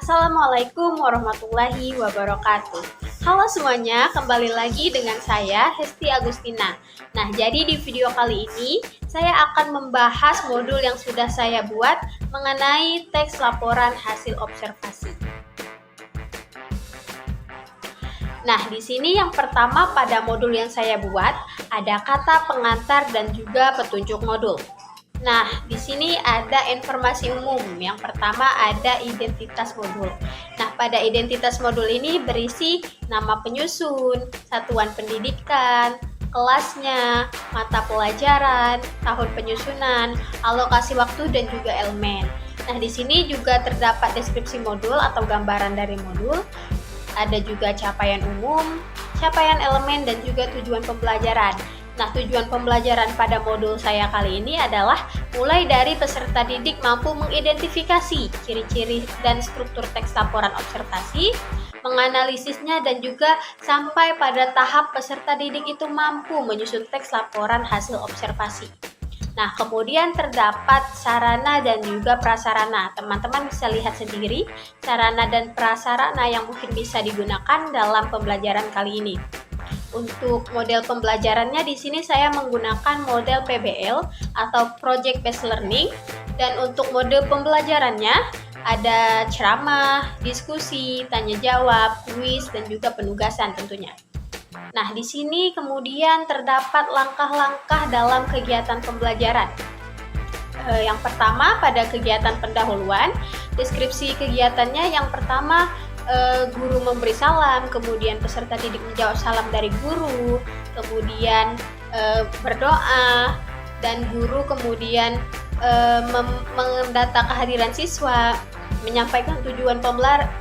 Assalamualaikum warahmatullahi wabarakatuh. Halo semuanya, kembali lagi dengan saya Hesti Agustina. Nah, jadi di video kali ini saya akan membahas modul yang sudah saya buat mengenai teks laporan hasil observasi. Nah, di sini yang pertama pada modul yang saya buat ada kata pengantar dan juga petunjuk modul. Nah, di sini ada informasi umum. Yang pertama ada identitas modul. Nah, pada identitas modul ini berisi nama penyusun, satuan pendidikan, kelasnya, mata pelajaran, tahun penyusunan, alokasi waktu, dan juga elemen. Nah, di sini juga terdapat deskripsi modul atau gambaran dari modul. Ada juga capaian umum, capaian elemen, dan juga tujuan pembelajaran. Nah, tujuan pembelajaran pada modul saya kali ini adalah mulai dari peserta didik mampu mengidentifikasi ciri-ciri dan struktur teks laporan observasi, menganalisisnya, dan juga sampai pada tahap peserta didik itu mampu menyusun teks laporan hasil observasi. Nah, kemudian terdapat sarana dan juga prasarana. Teman-teman bisa lihat sendiri sarana dan prasarana yang mungkin bisa digunakan dalam pembelajaran kali ini. Untuk model pembelajarannya di sini saya menggunakan model PBL atau Project Based Learning, dan untuk mode pembelajarannya ada ceramah, diskusi, tanya jawab, kuis, dan juga penugasan tentunya. Nah, di sini kemudian terdapat langkah-langkah dalam kegiatan pembelajaran. Yang pertama pada kegiatan pendahuluan, deskripsi kegiatannya yang pertama guru memberi salam, kemudian peserta didik menjawab salam dari guru, kemudian berdoa, dan guru kemudian mendata kehadiran siswa, menyampaikan tujuan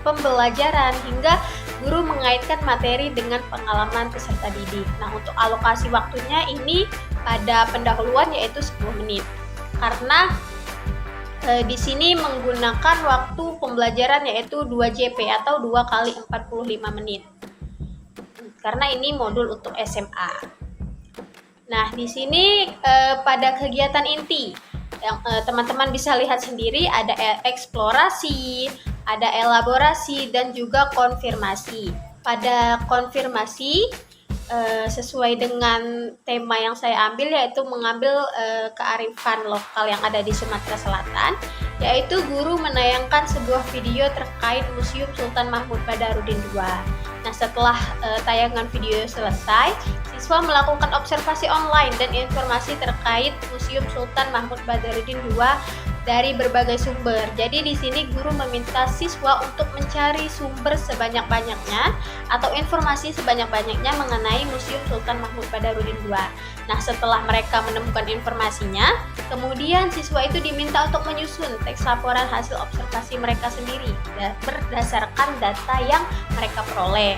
pembelajaran, hingga guru mengaitkan materi dengan pengalaman peserta didik. Nah, untuk alokasi waktunya ini pada pendahuluan yaitu 10 menit. Karena di sini menggunakan waktu pembelajaran yaitu 2JP atau 2 kali 45 menit. Karena ini modul untuk SMA. Nah, di sini pada kegiatan inti yang teman-teman bisa lihat sendiri ada eksplorasi, ada elaborasi, dan juga konfirmasi. Pada konfirmasi sesuai dengan tema yang saya ambil, yaitu mengambil kearifan lokal yang ada di Sumatera Selatan, yaitu guru menayangkan sebuah video terkait Museum Sultan Mahmud Badarudin II. Nah, setelah tayangan video selesai, siswa melakukan observasi online dan informasi terkait Museum Sultan Mahmud Badarudin II dari berbagai sumber. Jadi di sini guru meminta siswa untuk mencari sumber sebanyak-banyaknya atau informasi sebanyak-banyaknya mengenai Museum Sultan Mahmud Badarudin II. Nah, setelah mereka menemukan informasinya, kemudian siswa itu diminta untuk menyusun teks laporan hasil observasi mereka sendiri berdasarkan data yang mereka peroleh.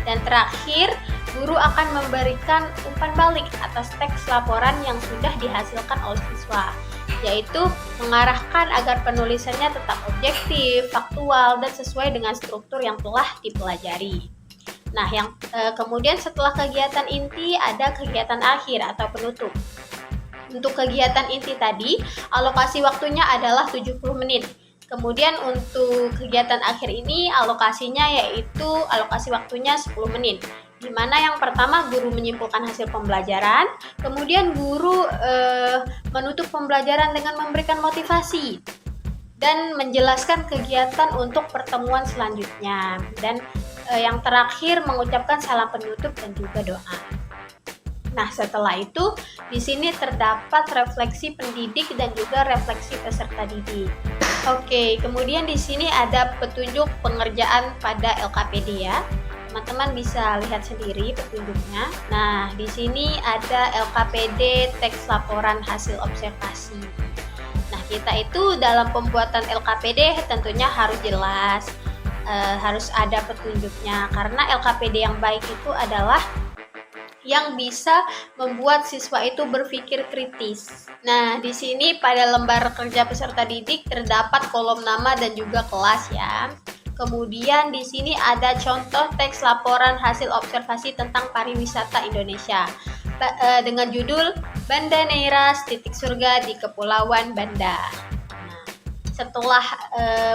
Dan terakhir, guru akan memberikan umpan balik atas teks laporan yang sudah dihasilkan oleh siswa, yaitu mengarahkan agar penulisannya tetap objektif, faktual, dan sesuai dengan struktur yang telah dipelajari. Nah, yang kemudian setelah kegiatan inti ada kegiatan akhir atau penutup. Untuk kegiatan inti tadi, alokasi waktunya adalah 70 menit. Kemudian untuk kegiatan akhir ini alokasinya yaitu alokasi waktunya 10 menit. Di mana yang pertama guru menyimpulkan hasil pembelajaran, kemudian guru menutup pembelajaran dengan memberikan motivasi dan menjelaskan kegiatan untuk pertemuan selanjutnya, dan yang terakhir mengucapkan salam penutup dan juga doa. Nah, setelah itu di sini terdapat refleksi pendidik dan juga refleksi peserta didik. Oke, kemudian di sini ada petunjuk pengerjaan pada LKPD ya. Teman-teman bisa lihat sendiri petunjuknya. Nah, di sini ada LKPD teks laporan hasil observasi. Nah, kita itu dalam pembuatan LKPD tentunya harus jelas, harus ada petunjuknya. Karena LKPD yang baik itu adalah yang bisa membuat siswa itu berpikir kritis. Nah, di sini pada lembar kerja peserta didik terdapat kolom nama dan juga kelas ya. Kemudian di sini ada contoh teks laporan hasil observasi tentang pariwisata Indonesia dengan judul Banda Neiras Titik Surga di Kepulauan Banda. Nah, setelah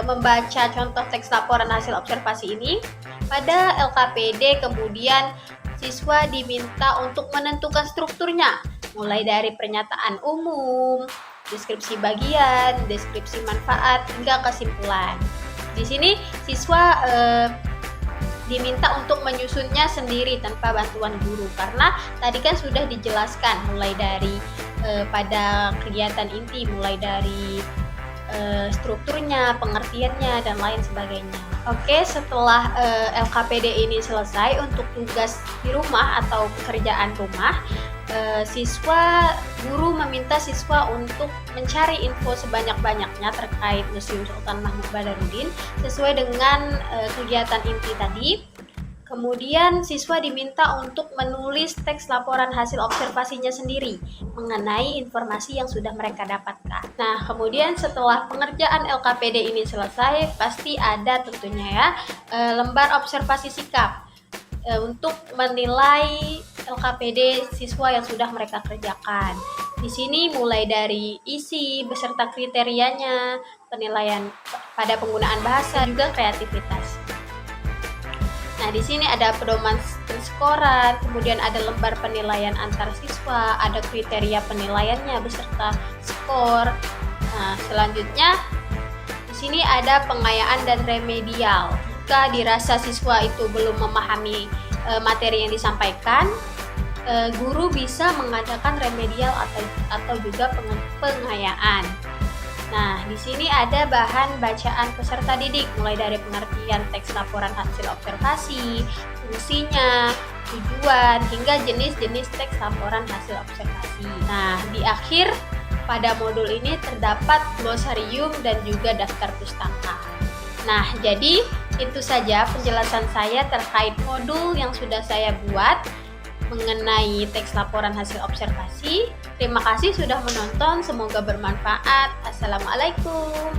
membaca contoh teks laporan hasil observasi ini, pada LKPD kemudian siswa diminta untuk menentukan strukturnya, mulai dari pernyataan umum, deskripsi bagian, deskripsi manfaat, hingga kesimpulan. Di sini siswa diminta untuk menyusunnya sendiri tanpa bantuan guru, karena tadi kan sudah dijelaskan mulai dari pada kegiatan inti, mulai dari strukturnya, pengertiannya, dan lain sebagainya. Oke, setelah LKPD ini selesai untuk tugas di rumah atau pekerjaan rumah, guru meminta siswa untuk mencari info sebanyak-banyaknya terkait Museum Sultan Mahmud Badarudin sesuai dengan kegiatan inti tadi. Kemudian siswa diminta untuk menulis teks laporan hasil observasinya sendiri mengenai informasi yang sudah mereka dapatkan. Nah, kemudian setelah pengerjaan LKPD ini selesai, pasti ada tentunya ya lembar observasi sikap untuk menilai LKPD siswa yang sudah mereka kerjakan. Di sini mulai dari isi beserta kriterianya, penilaian pada penggunaan bahasa, juga kreativitas. Nah, di sini ada pedoman penskoran, kemudian ada lembar penilaian antar siswa, ada kriteria penilaiannya beserta skor. Nah, selanjutnya di sini ada pengayaan dan remedial. Jika dirasa siswa itu belum memahami materi yang disampaikan, guru bisa mengadakan remedial atau juga pengayaan. Nah, di sini ada bahan bacaan peserta didik, mulai dari pengertian teks laporan hasil observasi, fungsinya, tujuan, hingga jenis-jenis teks laporan hasil observasi. Nah, di akhir pada modul ini terdapat glosarium dan juga daftar pustaka. Nah, jadi itu saja penjelasan saya terkait modul yang sudah saya buat mengenai teks laporan hasil observasi. Terima kasih sudah menonton, semoga bermanfaat. Assalamualaikum.